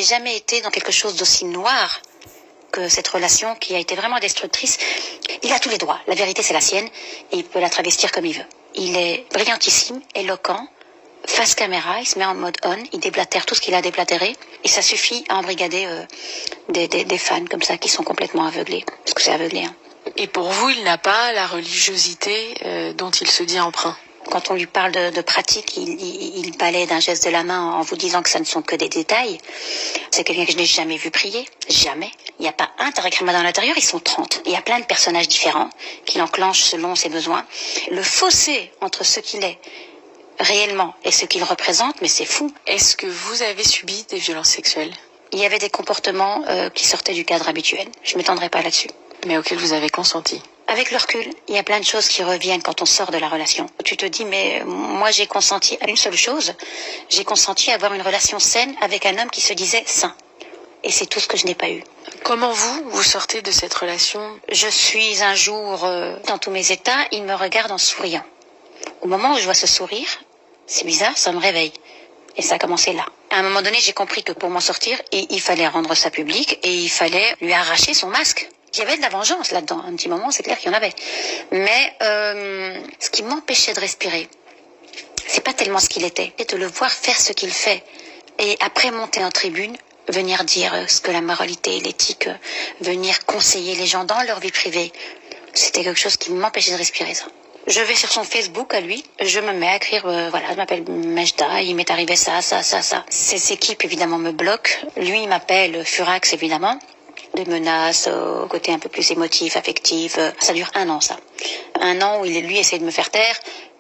jamais été dans quelque chose d'aussi noir que cette relation qui a été vraiment destructrice. Il a tous les droits. La vérité, c'est la sienne. Et il peut la travestir comme il veut. Il est brillantissime, éloquent, face caméra, il se met en mode on, il déblatère tout ce qu'il a déblatéré. Et ça suffit à embrigader des fans comme ça qui sont complètement aveuglés. Parce que c'est aveuglé. Hein. Et pour vous, il n'a pas la religiosité dont il se dit emprunt? Quand on lui parle de pratique, il balaie d'un geste de la main en vous disant que ça ne sont que des détails. C'est quelqu'un que je n'ai jamais vu prier. Jamais. Il n'y a pas un Tariq Ramadan à l'intérieur, ils sont 30. Il y a plein de personnages différents qu'il enclenche selon ses besoins. Le fossé entre ce qu'il est réellement et ce qu'il représente, mais c'est fou. Est-ce que vous avez subi des violences sexuelles? Il y avait des comportements qui sortaient du cadre habituel. Je ne m'étendrai pas là-dessus. Mais auxquels vous avez consenti? Avec le recul, il y a plein de choses qui reviennent quand on sort de la relation. Tu te dis, mais moi j'ai consenti à une seule chose. J'ai consenti à avoir une relation saine avec un homme qui se disait sain. Et c'est tout ce que je n'ai pas eu. Comment vous sortez de cette relation? Je suis un jour dans tous mes états, il me regarde en souriant. Au moment où je vois ce sourire, c'est bizarre, ça me réveille. Et ça a commencé là. À un moment donné, j'ai compris que pour m'en sortir, il fallait rendre ça public et il fallait lui arracher son masque. Il y avait de la vengeance là-dedans. Un petit moment, c'est clair qu'il y en avait. Mais ce qui m'empêchait de respirer, c'est pas tellement ce qu'il était, c'est de le voir faire ce qu'il fait. Et après monter en tribune, venir dire ce que la moralité et l'éthique, venir conseiller les gens dans leur vie privée, c'était quelque chose qui m'empêchait de respirer, ça. Je vais sur son Facebook à lui, je me mets à écrire, voilà, je m'appelle Mejda, il m'est arrivé ça. Ses équipes, évidemment, me bloquent. Lui, il m'appelle Furax, évidemment. Des menaces, au côté un peu plus émotif, affectif. Ça dure 1 an, ça. 1 an où lui essaie de me faire taire.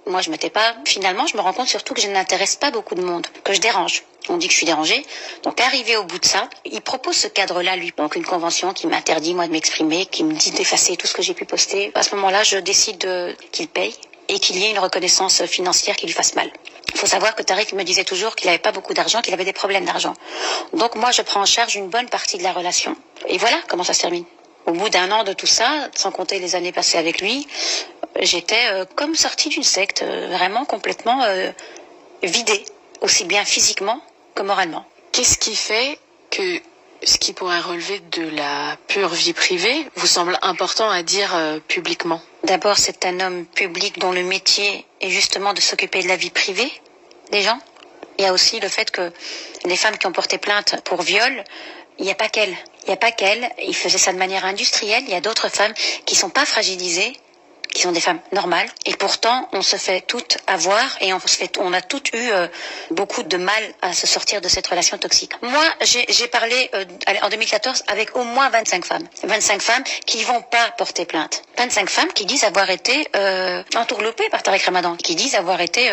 Moi, je me tais pas. Finalement, je me rends compte surtout que je n'intéresse pas beaucoup de monde, que je dérange. On dit que je suis dérangée. Donc, arrivé au bout de ça, il propose ce cadre-là, lui. Donc, une convention qui m'interdit, moi, de m'exprimer, qui me dit d'effacer tout ce que j'ai pu poster. À ce moment-là, je décide qu'il paye et qu'il y ait une reconnaissance financière qui lui fasse mal. Il faut savoir que Tariq me disait toujours qu'il n'avait pas beaucoup d'argent, qu'il avait des problèmes d'argent. Donc moi, je prends en charge une bonne partie de la relation. Et voilà comment ça se termine. Au bout d'1 an de tout ça, sans compter les années passées avec lui, j'étais comme sortie d'une secte, vraiment complètement vidée, aussi bien physiquement que moralement. Qu'est-ce qui fait que ce qui pourrait relever de la pure vie privée vous semble important à dire publiquement? D'abord, c'est un homme public dont le métier est justement de s'occuper de la vie privée des gens. Il y a aussi le fait que les femmes qui ont porté plainte pour viol, il n'y a pas qu'elles. Il n'y a pas qu'elles. Ils faisaient ça de manière industrielle. Il y a d'autres femmes qui ne sont pas fragilisées, qui sont des femmes normales. Et pourtant, on se fait toutes avoir et on a toutes eu beaucoup de mal à se sortir de cette relation toxique. Moi, j'ai parlé en 2014 avec au moins 25 femmes. 25 femmes qui vont pas porter plainte. 25 femmes qui disent avoir été entourloupées par Tariq Ramadan, qui disent avoir été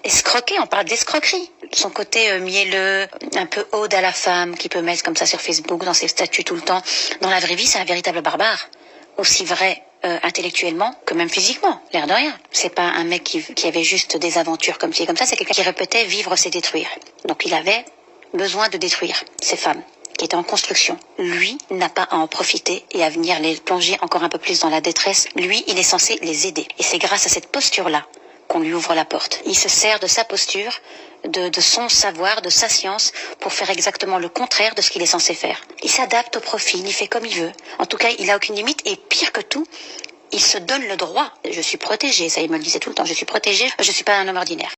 escroquées. On parle d'escroquerie. Son côté mielleux, un peu ode à la femme, qui peut mettre comme ça sur Facebook, dans ses statuts tout le temps. Dans la vraie vie, c'est un véritable barbare. Aussi vrai intellectuellement que même physiquement, l'air de rien. C'est pas un mec qui avait juste des aventures comme ci et comme ça, c'est quelqu'un qui répétait vivre c'est détruire. Donc il avait besoin de détruire ces femmes qui étaient en construction. Lui n'a pas à en profiter et à venir les plonger encore un peu plus dans la détresse. Lui, il est censé les aider. Et c'est grâce à cette posture-là qu'on lui ouvre la porte. Il se sert de sa posture, de son savoir, de sa science, pour faire exactement le contraire de ce qu'il est censé faire. Il s'adapte au profil, il fait comme il veut. En tout cas, il a aucune limite et pire que tout, il se donne le droit. Je suis protégée, ça il me le disait tout le temps, je suis protégée, je suis pas un homme ordinaire.